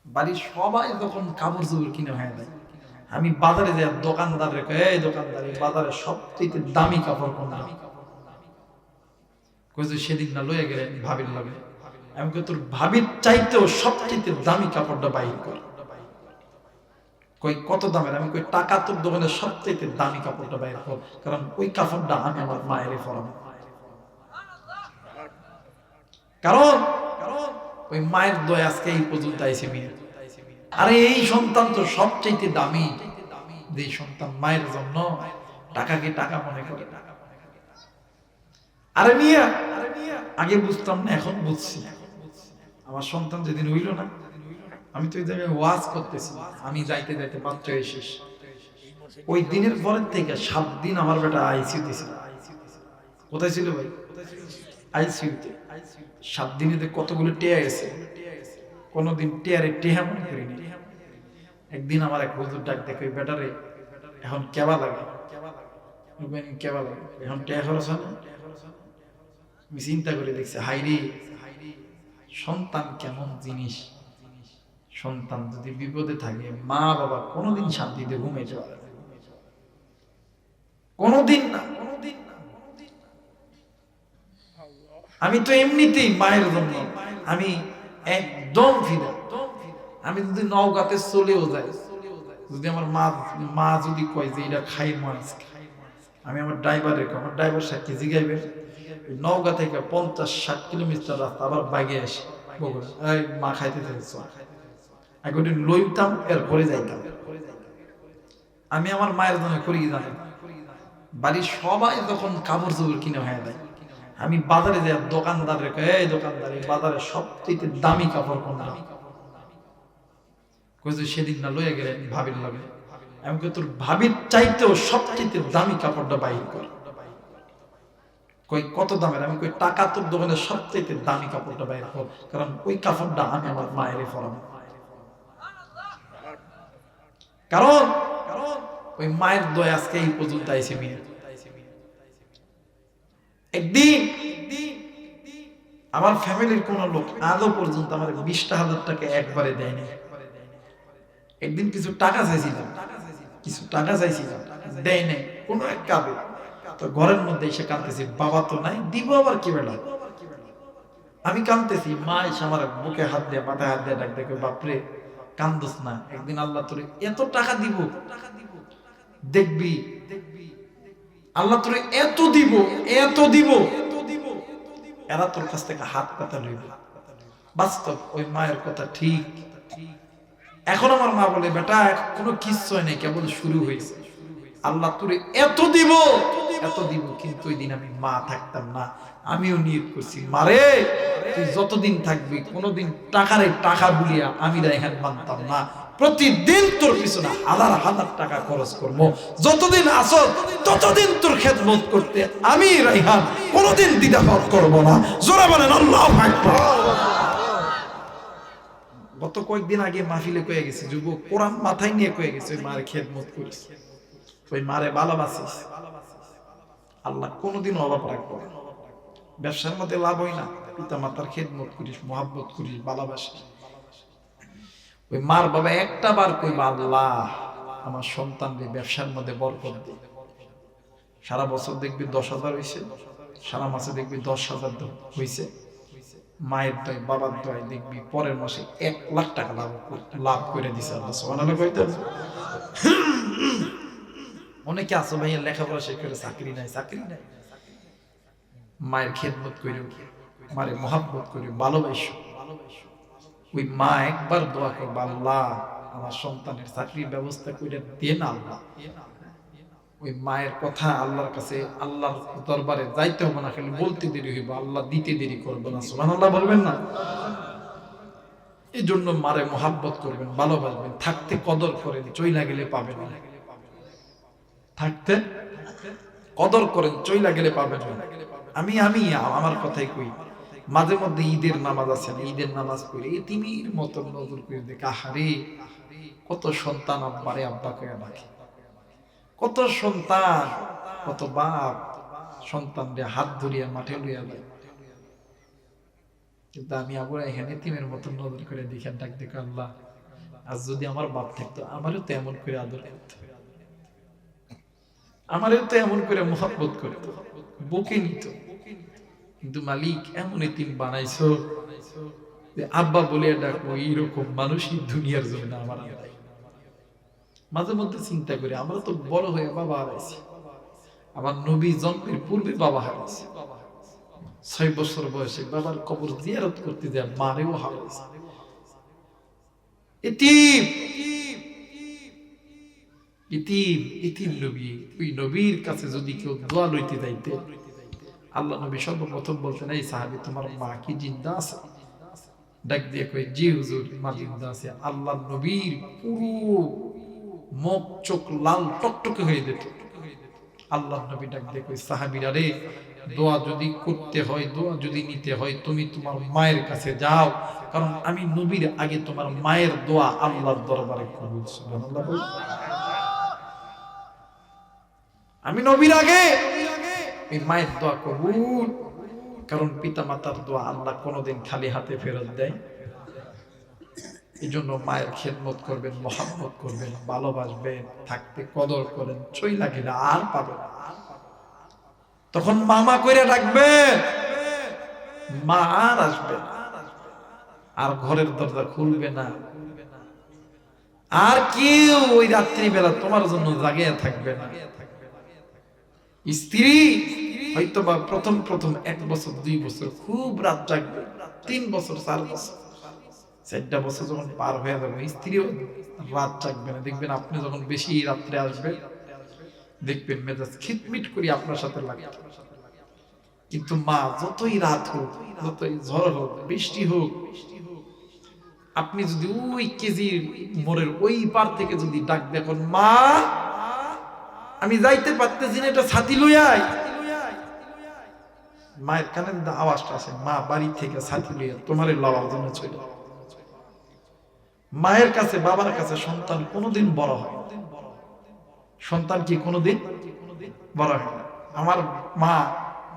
বাড়ির সবাই যখন কাপড় চোপড় কিনে হয়ে যায়, আমি বাজারে যাই, দোকানদার রেখে, এই দোকানদার, এই বাজারে সবচেয়ে দামি কাপড় কোনটা? কইছে সেদিন না লইয়া গেলেন ভাবির লাগে। আমি কই তোর ভাবির চাইতেও সবচেয়ে দামি কাপড়টা বাইর কর। কই কত দামের? আমি কই টাকা তোর দোকানে সবচেয়ে দামি কাপড়টা বাইর কর, কারণ ওই কাপড়টা আমি আমার মায়ের পরাবো। কারণ ওই মায়ের দয়া আজকে এই পর্যন্ত আইছে মিয়া। আরে এই সন্তান তো সবচেয়ে দামি, যে সন্তান মায়ের জন্য টাকাকে টাকা মনে করে। আরে মিয়া, আগে বুঝতাম না, এখন বুঝছি। আমার সন্তান যেদিন হইল না, আমি তো এই জায়গায় ওয়াজ করতেছি, আমি যাইতে যাইতে বাচ্চা শেষ। ওই দিনের পরের থেকে 7 দিন আমার বেটা আইসিইউতে ছিল। কোথায় ছিল ভাই? আইসিইউতে। 7 দিনে কতগুলো টেয়া গেছে, কোনোদিন টেয়ারে টেহা মনে করিনি। একদিন আমার এক হুজুর ডাক দেখে, বেটারে এখন কেবা লাগে, কেবা লাগে, এখন টেয়া খরচ হয় না। আমি চিন্তা করে দেখছি, হাইরে সন্তান কেমন জিনিস। সন্তান যদি বিপদে থাকে, মা বাবা কোনোদিন শান্তিতে ঘুমে যাওয়া, কোনোদিন না। আমি তো এমনিতেই মায়ের জন্য আমি একদম ফিদা। আমি যদি নওগাঁতে চলেও যাই, যদি আমার মা যদি কয় যে এটা খাই মাছ, আমি আমার ড্রাইভারে, আমার ড্রাইভার সাথে জিগাইবে নওগাঁ থেকে 50-60 কিলোমিটার রাস্তা আবার বাইকে আসে বগুড়া, এই মা খাইতে চাইছ, একদিন লইতাম, এরপরে যাইতাম। আমি আমার মায়ের জন্য করি জানেন, বাড়ির সবাই যখন কাপড় চোপড় কিনে হয়ে যায়, আমি বাজারে যাই, দোকানদার রেখে, এই দোকানদার, এই বাজারে সবচেয়ে দামি কাপড় কোনটা? কইছে সেদিন না লইয়া গেলেন ভাবির লাগে। আমি কই তোর ভাবির চাইতেও সবচেয়ে দামি কাপড়টা বাইর কর। কই কত দামের? আমি কই টাকা তোর দোকানে সবচেয়ে দামি কাপড়টা বাইর কর, কারণ ওই কাপড়টা আমি আমার মায়ের পরাবো। কারণ ওই মায়ের দয়া আজকে এই পর্যন্ত আইছে মিয়া। একদিন আমার ফ্যামিলির কোন লোক আজও পর্যন্ত আমার 20,000 টাকা একবারে দেয়নি। একদিন কিছু টাকা চাইছিলাম, দেয় নাই কোনো এক কাবে। তো ঘরের মধ্যে এসে কাঁদতেছি, বাবা তো নাই, দিব আবার কি বেলা। আমি কাঁদতেছি, মা এসে আমার বুকে হাত দিয়ে, মাথায় হাত দিয়ে ডাক দেখে, বাপরে কান্দোস না, একদিন আল্লাহ তোরে এত টাকা দিব, দেখবি আল্লাহ তোরে এত দিব, এত দিব, এরা তোর কাছ থেকে হাত পাতা লইবে। বাস্তব ওই মায়ের কথা ঠিক। এখন আমার মা বলে, বেটা কোনো কিচ্ছু নেই, কেবল শুরু হয়েছে। আল্লাহ তোরে এত দিব, এত দিব। কিন্তু ওই দিন আমি মা থাকতাম না, আমিও নিয়ত করছি, মারে তুই যতদিন থাকবি কোনোদিন টাকারে টাকা বলিয়া আমি রায়হান মানতাম না। প্রতিদিন তোর পিছনে 1000 টাকা খরচ করবো, যতদিন আসো ততদিন তোর খেদমত করতে আমি রায়হান কোনোদিন দ্বিধাবোধ করবো না। জোরে বলেন আল্লাহু আকবার। গত কয়েকদিন আগে মাহফিলে কয়ে গেছে, যুবক কোরআন মাথায় নিয়ে কয়ে গেছে, ওই মায়ের খেদমত করিস, ওই মারে ভালোবাসিস, আল্লাহ কোনোদিন অভাব রাখবো না। ব্যবসার মধ্যে লাভ হয় না, পিতা মাতার খেদমত করিস, মহাব্বত করিস, ভালোবাসিস। ওই মার বাবা একটা বার কইবা, আল্লাহ আমার সন্তানকে ব্যবসার মধ্যে বরকত দে। সারা বছর দেখবি 10,000 হয়েছে, সারা মাসে দেখবি 10,000 হয়েছে। মায়ের দয়, বাবার দয়, দেখবি পরের মাসে 1,00,000 টাকা লাভ করে দিছে আল্লাহ সুবহানাল্লাহ। কইতে অনেকে আসো ভাইয়া লেখাপড়া শেষ করে চাকরি নাই, মায়ের খেদমত করে, মায়ের মহাব্বত করে, ভালোবাসো। ওই মা একবার দোয়া করবে, আল্লাহ আমার সন্তানের চাকরির ব্যবস্থা করে দিয়ে না আল্লাহ। ওই মায়ের কথা আল্লাহর কাছে, আল্লাহর দরবারে যাইতে হবে না, খালি বলতে দেরি হইব, আল্লাহ দিতে দেরি করবে না। সুবহানাল্লাহ বলবেন না? এই জন্য মারে মহাব্বত করবেন, ভালোবাসবেন, থাকতে কদর করেন, চইলা গেলে পাবেন না। থাকতে কদর করেন, চইলা গেলে পাবেন না। আমি আমার কথাই কই, মাঝে মধ্যে ঈদের নামাজ আছে না, ঈদের নামাজ পড়ে এতিমের মতো নজর করে দেখে, আহারে কত সন্তান আব্বারে আব্বা করে ডাকে, কত সন্তান, কত বাপ সন্তানরে হাত ধরিয়া মাঠে লইয়া যায়। কিন্তু আমি আবার এখানে এতিমের মতো নজর করে দেখে ডাক দেখে, আল্লাহ আর যদি আমার বাপ থাকতো আমারও তো এমন করে আদর করতো, আমারও তো এমন করে মোহাব্বত করতো, বুকে নিত। কিন্তু মালিক এমন এতিম বানাইছো যে আব্বা বলে ডাকবো, এইরকম মানুষই দুনিয়ার জন্য আমার নাই। মাঝে মধ্যে চিন্তা করি, আমরা তো বড় হয়ে বাবা হারাইছি, আমার নবী জন্মের পূর্বে বাবা হারাইছে, 6 বছর বয়সে বাবার কবর জিয়ারত করতে যায়, মারেও হারাইছে। ইতিম ইতিম ইতিম নবী, ওই নবীর কাছে যদি কেউ দোয়া লইতে যাইতে, আল্লাহ নবী সর্বপ্রথম বলতেন, এই সাহাবী তোমার মা কি জিন্দা আছে? ডাক দিয়ে কই, জি হুজুর, মা জিন্দা আছে। আল্লাহ নবীর পুরো মুখ চোখ লাল টকটকে হয়ে যেত। আল্লাহ নবী ডাক দিয়ে কই, সাহাবীরা রে, দোয়া যদি করতে হয়, দোয়া যদি নিতে হয়, তুমি তোমার মায়ের কাছে যাও, কারণ আমি নবীর আগে তোমার মায়ের দোয়া আল্লাহর দরবারে কবুল। সুবহানাল্লাহ। আমি নবীর আগে এই মায়ের দোয়া কবুল, কারণ পিতা মাতার দোয়া আল্লাহ কোনোদিন খালি হাতে ফেরত দেয়। এই জন্য মায়ের খেদমত করবেন, মহব্বত করবেন, ভালোবাসবেন, থাকতে কদর করেন, চই লাগে না আর পাবেন না। তখন মামা করে ডাকবেন, মা আর আসবে না, আর ঘরের দরজা খুলবে না, আর কেউ ওই রাত্রিবেলা তোমার জন্য জাগিয়ে থাকবে না। স্ত্রী হয়তো বা প্রথম 1 বছর 2 বছর খুব রাত জাগবে, 3 বছর 4 বছর 4টা বছর যখন পার হয়ে যাবে, স্ত্রীও রাত জাগবে না। দেখবেন আপনি যখন বেশি রাত্রে আসবে, দেখবেন মেজাজ খিটমিট করি আপনার সাথে লাগে। কিন্তু মা যতই রাত হোক, যতই ঝড় হোক, বৃষ্টি হোক, আপনি যদি ওই কেজির মোড়ের ওই পার থেকে যদি ডাক দেখুন, মা আমি যাইতে পারতেছি না, এটা ছাতি লইয়া আই, মায়ের কানে আওয়াজটা আসে, মা বাড়ি থেকে ছাতি লইয়া তোমারে লওয়ার জন্য চলে। মায়ের কাছে, বাবার কাছে সন্তান কোনোদিন বড় হয় না। সন্তান কি কোনোদিন বড় হয় না। আমার মা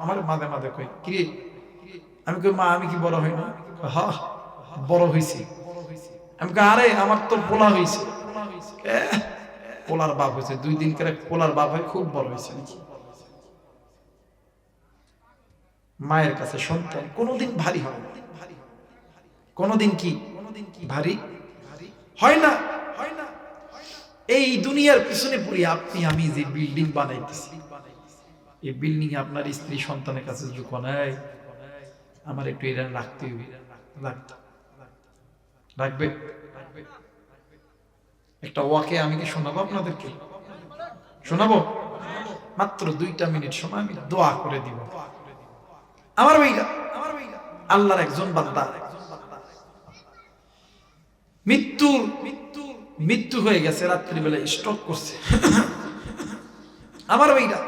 আমার মাঝে মাঝে কই, কি আমি কই, মা আমি কি বড় হই না? হা, বড় হইছি। আমি কই, আরে আমার তো পোলা হইছে। পোলার বাপ হয়েছে, 2 দিন করে পোলার বাপ হয়, খুব বড় হয়েছে। মায়ের কাছে সন্তান কোনোদিন ভারী হয় না, কোনোদিন কি ভারী হয় না। এই দুনিয়ার পিছনে পড়ি আপনি আমি যে বিল্ডিং বানাইতেছি, এই বিল্ডিং এ আপনার স্ত্রী সন্তানের কাছে যদি কোনায়, আমার একটু এটা রাখতে হবে, রাখবে। একটা ওয়াকে আমি কি শোনাবো আপনাদেরকে? শোনাবো? মাত্র 2টা মিনিট সময় আমি দোয়া করে দিব। আমার ভাইরা, আল্লাহর একজন বান্দা মৃত্যু হয়ে গেছে, রাত্রিবেলা স্ট্রোক করছে। আমার ভাইরা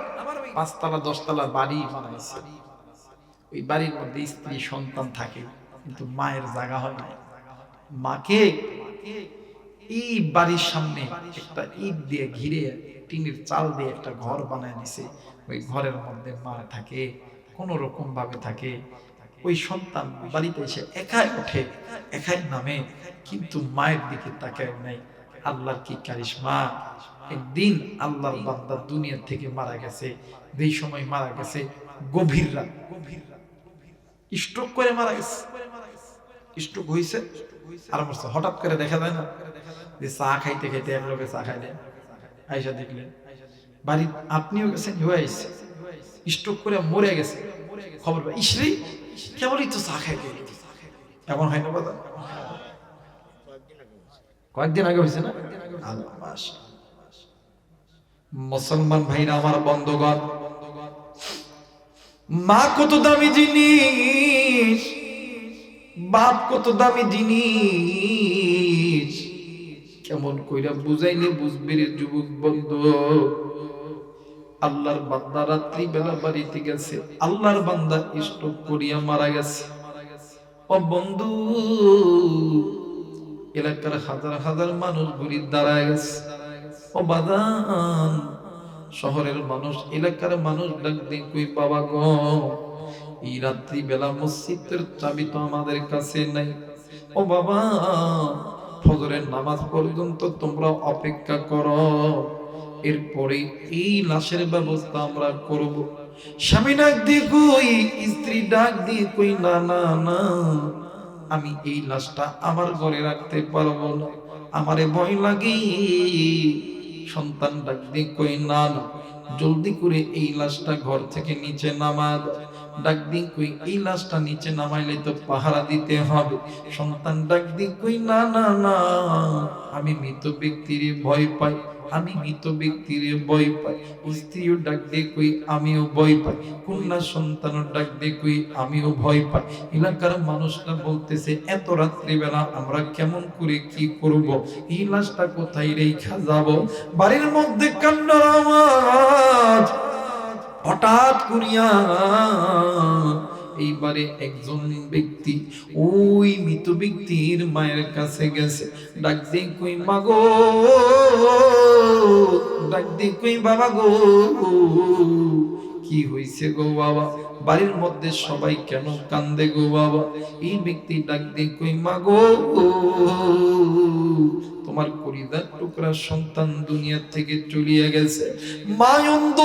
5 তলা 10 তলা বাড়ি বানাইছে, ওই বাড়ির মধ্যে স্ত্রী সন্তান থাকে, কিন্তু মায়ের জায়গা হয় না। মাকে এই বাড়ির সামনে একটা ইট দিয়ে ঘিরে, টিনের চাল দিয়ে একটা ঘর বানায় দিছে। ওই ঘরের মধ্যে মা থাকে, কোন রকম ভাবে থাকে। ওই সন্তান বাড়িতে এসে একাই ওঠে, একাই নামে, কিন্তু মায়ের দিকে তাকায় নাই। আল্লাহর কি কারিশমা! একদিন আল্লাহর বান্দা দুনিয়া থেকে মারা গেছে। যেই সময় মারা গেছে, গভীর রাত, স্ট্রোক করে মারা গেছে। স্ট্রোক হয়েছে আর মরছে। হঠাৎ করে দেখা যায় না যে চা খাইতে খাইতে এক লোকে চা খাইলেন, আইসা দেখলেন বাড়ি, আপনিও গেছেন, হয়ে আইসে স্ট্রোক করে মরে গেছে। খবর পাই, ইসরি কেবলই তো চা খাইতে, এমন হয় না কথা? কয়েকদিন আগে হয়েছে না? মুসলমান ভাইরা আমার, বন্ধুগণ, মা কত দামি জিনিস, বাপ কত দামি জিনিস, কেমন কইরা বুঝাইলে বুঝবে রে যুবক বন্ধু। আল্লাহর বান্দা রাত্রি বেলা বাড়িতে গেছে, আল্লাহর বান্দা স্ট্রোক করিয়া মারা গেছে। ও বন্ধু, এলাকার হাজার হাজার মানুষ ঘুরি দাঁড়ায় গেছে। ও বাদান, শহরের মানুষ, এলাকার মানুষ ডাক দিয়ে কই, বাবা গো, এই রাত্রি বেলা মসজিদের চাবি তো আমাদের কাছে নাই। ও বাবা, ফজরের নামাজ পর্যন্ত তোমরা অপেক্ষা করো, এরপরে এই লাশের ব্যবস্থা আমরা করব। স্বামী ডাক দিয়ে কই, স্ত্রী ডাক দিয়ে কই, না না না, আমি এই লাশটা আমার ঘরে রাখতে পারবো না, আমারে ভয় লাগে। সন্তান ডাক দিয়ে কই, না না, জলদি করে এই লাশটা ঘর থেকে নিচে নামা দাও। ডাক দিয়ে কই, এই লাশটা নিচে নামাইলে তো পাহারা দিতে হবে। সন্তান ডাক দিয়ে কই, না না না, আমি মৃত ব্যক্তির ভয় পাই, আমি মৃত ব্যক্তির ভয় পাই। স্ত্রীও ডাক দিয়ে কই, আমিও ভয় পাই। কন্যা সন্তানও ডাক দিয়ে কই, আমিও ভয় পাই। এলাকার মানুষরা বলতেছে, এত রাত্রিবেলা আমরা কেমন করে কি করব, এই লাশটা কোথায় রেখা যাব। বাড়ির মধ্যে কান্নার আওয়াজ হঠাৎ করিয়া। এইবারে একজন ব্যক্তি ওই মৃত ব্যক্তির মায়ের কাছে গেছে, ডাক দিয়ে কই, মা গো, ডাক দিয়ে কই, বাবা গো, কি হইছে গো বাবা, বাড়ির মধ্যে সবাই কেন কান্দে গো বাবা। এই ব্যক্তি ডাক দিয়ে কই, মা গো, তোমার কলিজার টুকরা সন্তান দুনিয়া থেকে চলিয়ে গেছে। মা অন্ধ,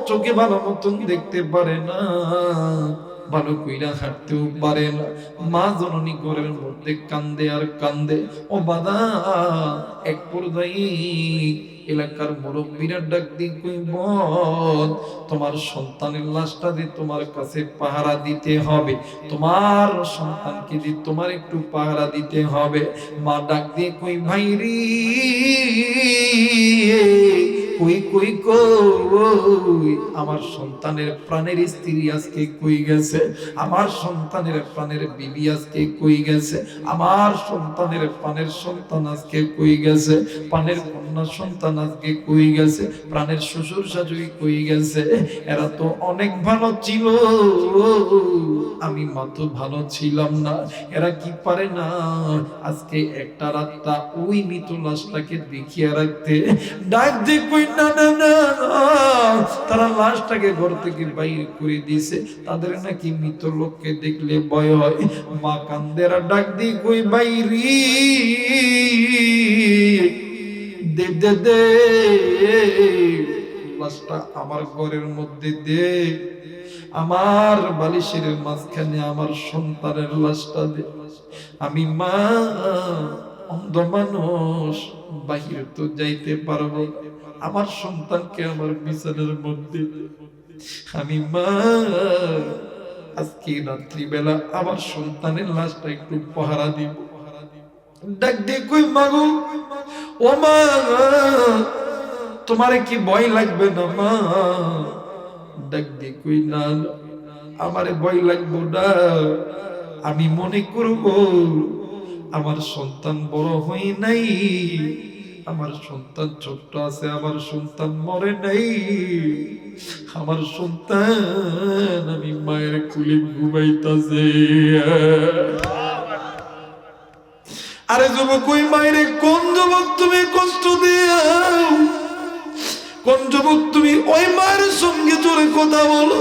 চোখে ভালো মতন দেখতে পারে না, ভালো কইরা হাঁটতেও পারে না। মা জননী ঘরের মধ্যে কান্দে আর কান্দে। ও বাবা, এক পর্যায়ে এলাকার মুরব্বীরা ডাক দিয়ে কই, বল, তোমার সন্তানের লাশটা দিয়ে তোমার কাছে পাহারা দিতে হবে, তোমার সন্তানকে দিয়ে তোমার একটু পাহারা দিতে হবে। মা ডাক দিয়ে কই, ভাই রে, কই কই কই, আমার সন্তানের প্রাণের স্ত্রী আজকে কই গেছে, আমার সন্তানের প্রাণের বিবি আজকে কই গেছে, আমার সন্তানের প্রাণের সন্তান আজকে কই গেছে, প্রাণের কন্যা সন্তান আজকে কই গেছে, প্রাণের শ্বশুর শাশুড়ি কই গেছে। এরা তো অনেক ভালো ছিল, আমি মাত্র ভালো ছিলাম না। এরা কি পারে না আজকে একটা রাতটা ওই মৃত লাশটাকে দেখিয়ে রাখতে। ডাক দিয়ে কই, না না না, তারা লাশটাকে ঘর থেকে বাইরে করে দিয়েছে, তাদের নাকি মৃত লোককে দেখলে ভয় হয়। মা কান্দেরা ডাক দিয়ে কই, বাইরে দে দে দে, লাশটা আমার ঘরের মধ্যে দে, আমার বালিশের মাঝখানে আমার সন্তানের লাশটা দে। আমি মা অন্ধ মানুষ, বাহির তো যাইতে পারবো, আমার সন্তানকে আমার বিছানার মধ্যে, আমি মা আজকে রাত্রিবেলা আমার সন্তানের লাশটা একটু পাহারা দিব। ডাক দিয়ে কই, মাগো, ও মা, তোমারে কি ভয় লাগবে না মা? ডাক দিয়ে কই, না, আমারে ভয় লাগবে না, আমি মনে করব আমার সন্তান বড় হয় নাই, আমার সন্তান ছোট্ট আছে, আমার সন্তান মরে নাই, আমার সন্তান আমি মায়ের কুলে ঘুমাইতাছে। আরে যুবক, ওই মায়ের কোন যুবক তুমি কষ্ট দিও, কোন যুবক তুমি ওই মায়ের সঙ্গে জোরে কথা বলো,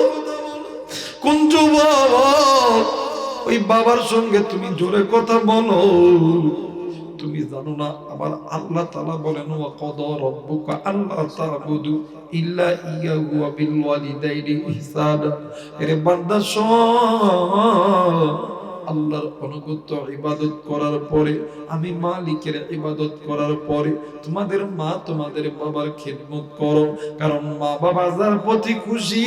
কোন যুবক ওই বাবার সঙ্গে তুমি জোরে কথা বলো। তুমি জানো না আমার আল্লাহ তাআলা বলেন, ওয়া কাদা রাব্বুকা আল্লা তা'বুদু ইল্লা ইয়াহু ওয়া বিল ওয়ালিদাইনি ইহসানা। এরে বান্দা শোন, আল্লাহর অনুগত ইবাদত করার পরে, আমি মালিকের ইবাদত করার পরে তোমাদের মা তোমাদের বাবার খিদমত করো, কারণ মা বাবা যার প্রতি খুশি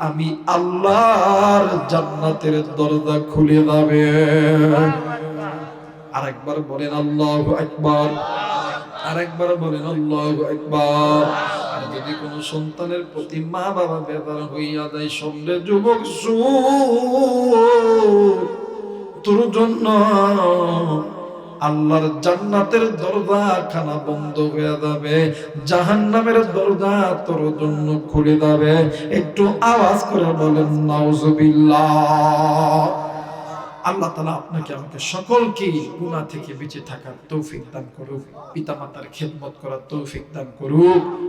আমি আল্লাহর জান্নাতের দরজা খুলে দেবে। আরেকবার বলেন আল্লাহু আকবার, আরেকবার বলেন আল্লাহু আকবার। আর যদি কোন সন্তানের প্রতি মা বাবা বেজার হইয়া যায়, সঙ্গে যুবক তোর জন্য আল্লাহর জান্নাতের দরজা খানা বন্ধ হয়ে যাবে, জাহান্নামের দরজা তোর জন্য খুলে যাবে। একটু আওয়াজ করে বলেন নাউজুবিল্লাহ। আল্লাহ তাআলা আপনাকে আমাকে সকলকে গুনাহ থেকে বেঁচে থাকার তৌফিক দান করুক, পিতামাতার খেদমত করার তৌফিক দান করুক।